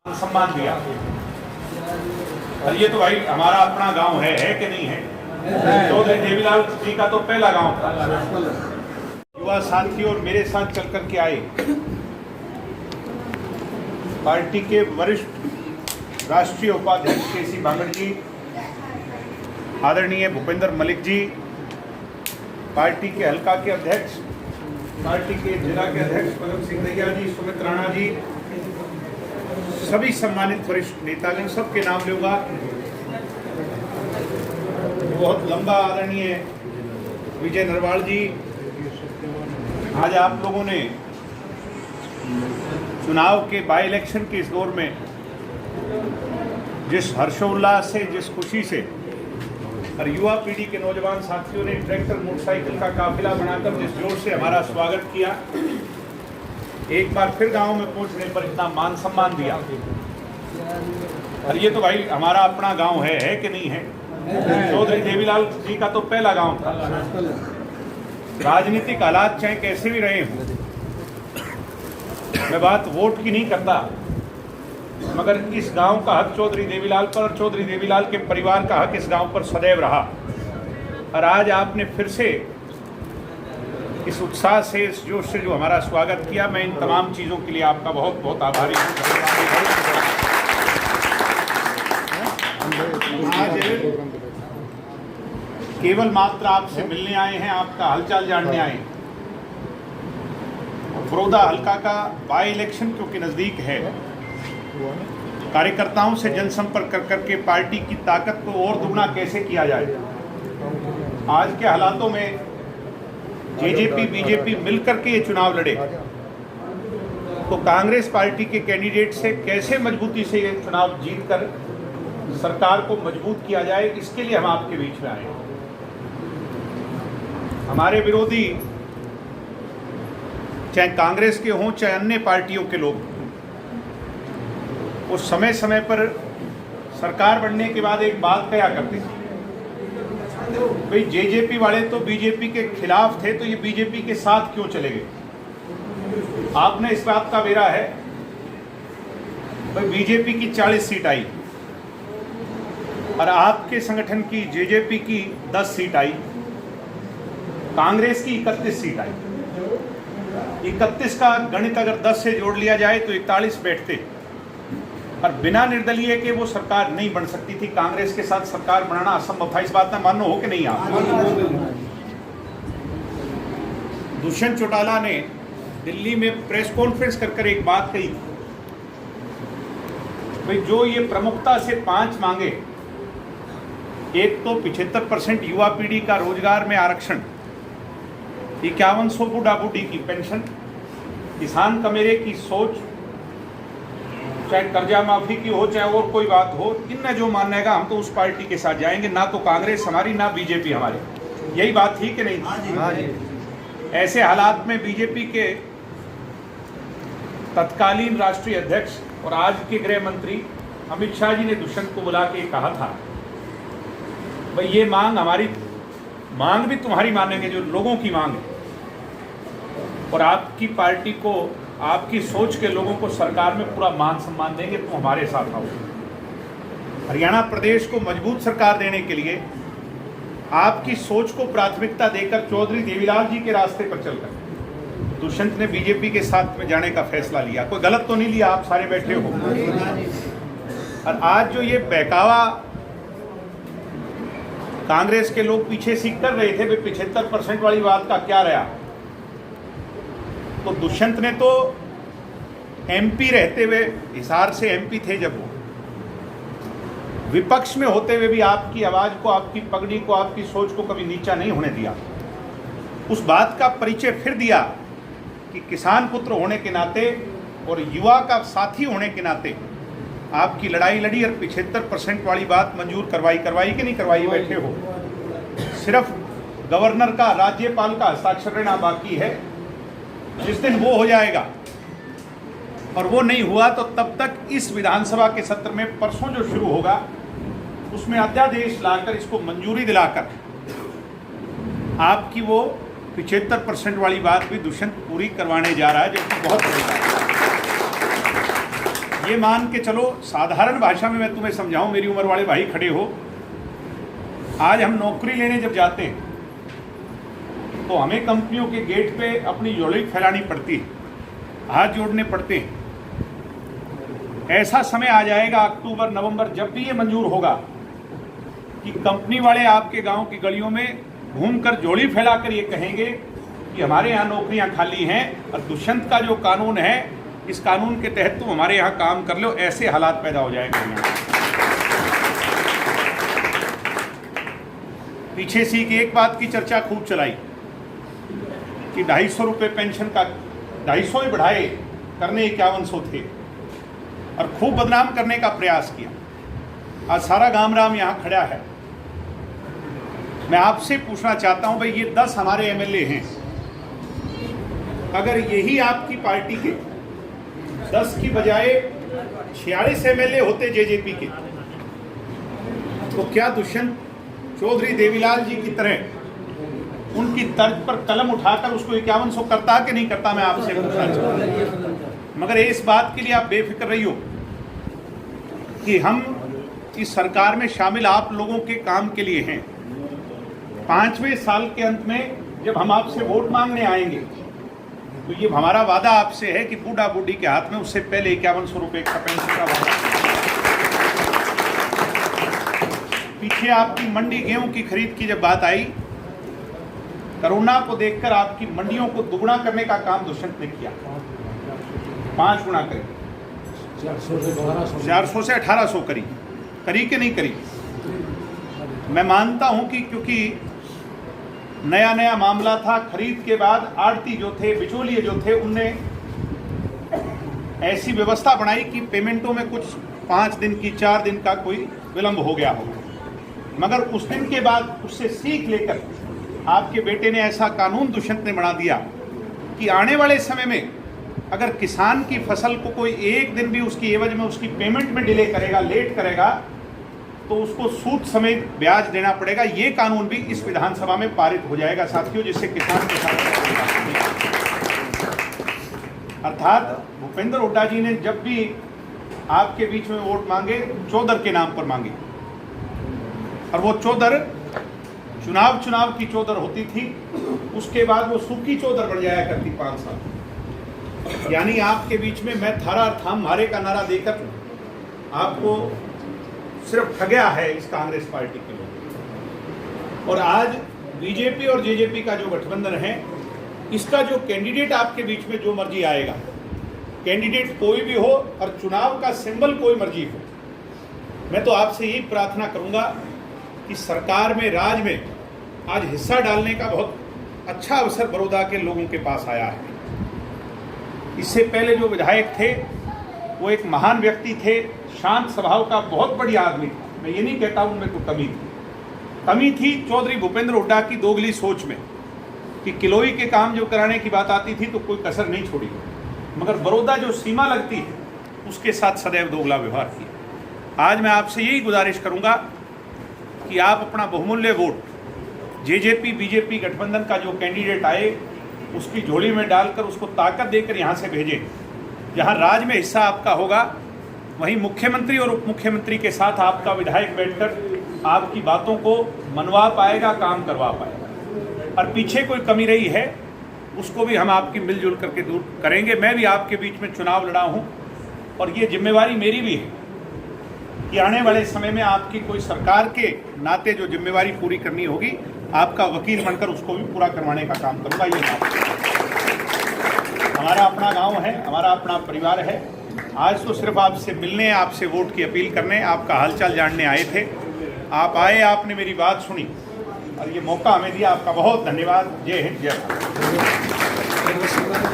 सम्मान दिया। और ये तो भाई हमारा अपना गांव है कि नहीं है? चौधरी देवीलाल जी का तो पहला गांव था। युवा साथी और मेरे साथ चल कर के आए पार्टी के वरिष्ठ राष्ट्रीय उपाध्यक्ष केसी बांगड़ जी, आदरणीय भूपेंद्र मलिक जी, पार्टी के हल्का के अध्यक्ष, पार्टी के जिला के अध्यक्ष पदम सिंह दैया जी, सुमित राणा जी, सभी सम्मानित वरिष्ठ नेतागण, सबके नाम लूंगा। बहुत लंबा आदरणीय विजय नरवाल जी, आज आप लोगों ने चुनाव के बाई इलेक्शन के इस दौर में जिस हर्षोल्लास से, जिस खुशी से और युवा पीढ़ी के नौजवान साथियों ने ट्रैक्टर मोटरसाइकिल का काफिला बनाकर जिस जोर से हमारा स्वागत किया, एक बार फिर गांव में पहुंचने पर इतना मान सम्मान दिया। और ये तो भाई हमारा अपना गांव है कि नहीं है? चौधरी देवीलाल जी का तो पहला गांव था। राजनीतिक हालात चाहे कैसे भी रहे हों, मैं बात वोट की नहीं करता, मगर इस गांव का हक चौधरी देवीलाल पर और चौधरी देवीलाल के परिवार का हक इस गांव पर सदैव रहा। और आज आपने फिर से इस उत्साह से, इस जोश से जो हमारा स्वागत किया, मैं इन तमाम चीज़ों के लिए आपका बहुत बहुत आभारी हूँ। आज केवल मात्र आपसे मिलने आए हैं, आपका हालचाल जानने आए हैं। बड़ौदा हल्का का बाई इलेक्शन क्योंकि नज़दीक है, कार्यकर्ताओं से जनसंपर्क कर करके पार्टी की ताकत को और दुगना कैसे किया जाए। आज के हालातों में जेजेपी बीजेपी मिलकर के ये चुनाव लड़े तो कांग्रेस पार्टी के कैंडिडेट से कैसे मजबूती से ये चुनाव जीतकर सरकार को मजबूत किया जाए, इसके लिए हम आपके बीच में आए। हमारे विरोधी चाहे कांग्रेस के हों चाहे अन्य पार्टियों के लोग, वो समय समय पर सरकार बनने के बाद एक बात कहा करते थे, भाई जेजेपी वाले तो बीजेपी के खिलाफ थे तो ये बीजेपी के साथ क्यों चले गए। आपने इस बात का बेरा है, भाई बीजेपी की 40 सीट आई और आपके संगठन की जेजेपी की 10 सीट आई, कांग्रेस की 31 सीट आई। 31 का गणित अगर 10 से जोड़ लिया जाए तो 41 बैठते और बिना निर्दलीय के वो सरकार नहीं बन सकती थी। कांग्रेस के साथ सरकार बनाना असंभव था। इस बात में मानो हो कि नहीं आप? दुष्यंत चौटाला ने दिल्ली में प्रेस कॉन्फ्रेंस कर एक बात कही, भाई जो ये प्रमुखता से 5 मांगे, एक तो 75% युवा पीढ़ी का रोजगार में आरक्षण, 5100 बूढ़ा बूढ़ी की पेंशन, किसान कमेरे की सोच, चाहे कर्जा माफी की हो चाहे और कोई बात हो, इनमें जो मानेगा हम तो उस पार्टी के साथ जाएंगे। ना तो कांग्रेस हमारी ना बीजेपी हमारी। यही बात थी कि नहीं? हाँ जी। ऐसे हालात में बीजेपी के तत्कालीन राष्ट्रीय अध्यक्ष और आज के गृह मंत्री अमित शाह जी ने दुष्यंत को बुला के कहा था, भाई ये मांग हमारी मांग भी तुम्हारी मानेंगे जो लोगों की मांग है, और आपकी पार्टी को, आपकी सोच के लोगों को सरकार में पूरा मान सम्मान देंगे, तो हमारे साथ आओ। हरियाणा प्रदेश को मजबूत सरकार देने के लिए आपकी सोच को प्राथमिकता देकर चौधरी देवीलाल जी के रास्ते पर चलकर दुष्यंत ने बीजेपी के साथ में जाने का फैसला लिया। कोई गलत तो नहीं लिया, आप सारे बैठे हो। और आज जो ये बहकावा कांग्रेस के लोग पीछे से कर रहे थे, 75% वाली बात का क्या रहा, तो दुष्यंत ने तो एमपी रहते हुए, हिसार से एमपी थे जब वो, विपक्ष में होते हुए भी आपकी आवाज को, आपकी पगड़ी को, आपकी सोच को कभी नीचा नहीं होने दिया। उस बात का परिचय फिर दिया कि किसान पुत्र होने के नाते और युवा का साथी होने के नाते आपकी लड़ाई लड़ी और 75% वाली बात मंजूर करवाई कि नहीं करवाई? बैठे हो। सिर्फ गवर्नर का, राज्यपाल का हस्ताक्षर रहना बाकी है। जिस दिन वो हो जाएगा और वो नहीं हुआ तो तब तक इस विधानसभा के सत्र में परसों जो शुरू होगा उसमें अध्यादेश लाकर, इसको मंजूरी दिलाकर आपकी वो 75% वाली बात भी दुष्यंत पूरी करवाने जा रहा है, जो कि बहुत बड़ी बात है। ये मान के चलो, साधारण भाषा में मैं तुम्हें समझाऊं, मेरी उम्र वाले भाई खड़े हो, आज हम नौकरी लेने जब जाते हैं तो हमें कंपनियों के गेट पे अपनी झोली फैलानी पड़ती है, हाथ जोड़ने पड़ते हैं। ऐसा समय आ जाएगा अक्टूबर नवंबर, जब भी ये मंजूर होगा कि कंपनी वाले आपके गांव की गलियों में घूमकर झोली फैलाकर ये कहेंगे कि हमारे यहाँ नौकरियां खाली हैं और दुष्यंत का जो कानून है, इस कानून के तहत तुम हमारे यहाँ काम कर लो, ऐसे हालात पैदा हो जाएंगे। पीछे से एक बात की चर्चा खूब चलाई कि 250 रुपये पेंशन का 250 ही बढ़ाए, करने 5100 थे, और खूब बदनाम करने का प्रयास किया। आज सारा गाम राम यहाँ खड़ा है। मैं आपसे पूछना चाहता हूं भाई, ये 10 हमारे एमएलए हैं, अगर यही आपकी पार्टी के 10 की बजाय 46 एमएलए होते जेजेपी के, तो क्या दुष्यंत चौधरी देवीलाल जी की तरह उनकी तर्ज पर कलम उठाकर उसको 5100 करता कि नहीं करता? मैं आपसे पूछना चाहता हूं। मगर इस बात के लिए आप बेफिक्र रहियो कि हम इस सरकार में शामिल आप लोगों के काम के लिए हैं। 5वें साल के अंत में जब हम आपसे वोट मांगने आएंगे तो ये हमारा वादा आपसे है कि बूढ़ा बूढ़ी के हाथ में उससे पहले 5100 रुपये का पेंशन का वादा। पीछे आपकी मंडी गेहूं की खरीद की जब बात आई, कोरोना को देखकर आपकी मंडियों को दुगुना करने का काम दुष्यंत ने किया, 5 गुना करी, 400 से 1800 करी कि नहीं करी? मैं मानता हूं कि क्योंकि नया नया मामला था, खरीद के बाद आड़ती जो थे, बिचौलिए जो थे, उनने ऐसी व्यवस्था बनाई कि पेमेंटों में कुछ 5 दिन की 4 दिन का कोई विलंब हो गया हो। मगर उस दिन के बाद उससे सीख लेकर आपके बेटे ने ऐसा कानून दुष्यंत ने बना दिया कि आने वाले समय में अगर किसान की फसल को कोई एक दिन भी उसकी एवज में उसकी पेमेंट में डिले करेगा, लेट करेगा, तो उसको सूद समेत ब्याज देना पड़ेगा। ये कानून भी इस विधानसभा में पारित हो जाएगा साथियों, जिससे किसान के साथ अर्थात भूपेंद्र हुड्डा जी ने जब भी आपके बीच में वोट मांगे, चौधर के नाम पर मांगे, और वो चौधर चुनाव की चौधर होती थी, उसके बाद वो सूखी चौधर बन जाया करती 5 साल। यानी आपके बीच में मैं थारा और थाम मारे का नारा देकर आपको सिर्फ ठगया है इस कांग्रेस पार्टी के लोग। और आज बीजेपी और जेजेपी का जो गठबंधन है, इसका जो कैंडिडेट आपके बीच में जो मर्जी आएगा, कैंडिडेट कोई भी हो और चुनाव का सिंबल कोई मर्जी हो, मैं तो आपसे यही प्रार्थना करूंगा कि सरकार में, राज में आज हिस्सा डालने का बहुत अच्छा अवसर बड़ौदा के लोगों के पास आया है। इससे पहले जो विधायक थे वो एक महान व्यक्ति थे, शांत स्वभाव का बहुत बढ़िया आदमी था। मैं ये नहीं कहता उनमें कोई कमी थी चौधरी भूपेंद्र हुड्डा की दोगली सोच में कि किलोई के काम जो कराने की बात आती थी तो कोई कसर नहीं छोड़ी, मगर बड़ौदा जो सीमा लगती है उसके साथ सदैव दोगला व्यवहार किया। आज मैं आपसे यही गुजारिश करूंगा कि आप अपना बहुमूल्य वोट जेजेपी बीजेपी गठबंधन का जो कैंडिडेट आए उसकी झोली में डालकर उसको ताकत देकर यहाँ से भेजें। जहाँ राज में हिस्सा आपका होगा, वहीं मुख्यमंत्री और उप मुख्यमंत्री के साथ आपका विधायक बैठकर आपकी बातों को मनवा पाएगा, काम करवा पाएगा। और पीछे कोई कमी रही है उसको भी हम आपकी मिलजुल करके दूर करेंगे। मैं भी आपके बीच में चुनाव लड़ा हूँ और ये जिम्मेवारी मेरी भी है कि आने वाले समय में आपकी कोई सरकार के नाते जो जिम्मेवारी पूरी करनी होगी, आपका वकील बनकर उसको भी पूरा करवाने का काम करूँगा। ये हमारा अपना गांव है, हमारा अपना परिवार है। आज तो सिर्फ आपसे मिलने, आपसे वोट की अपील करने, आपका हालचाल जानने आए थे। आप आए, आपने मेरी बात सुनी और ये मौका हमें दिया। आपका बहुत धन्यवाद। जय हिंद, जय भारत।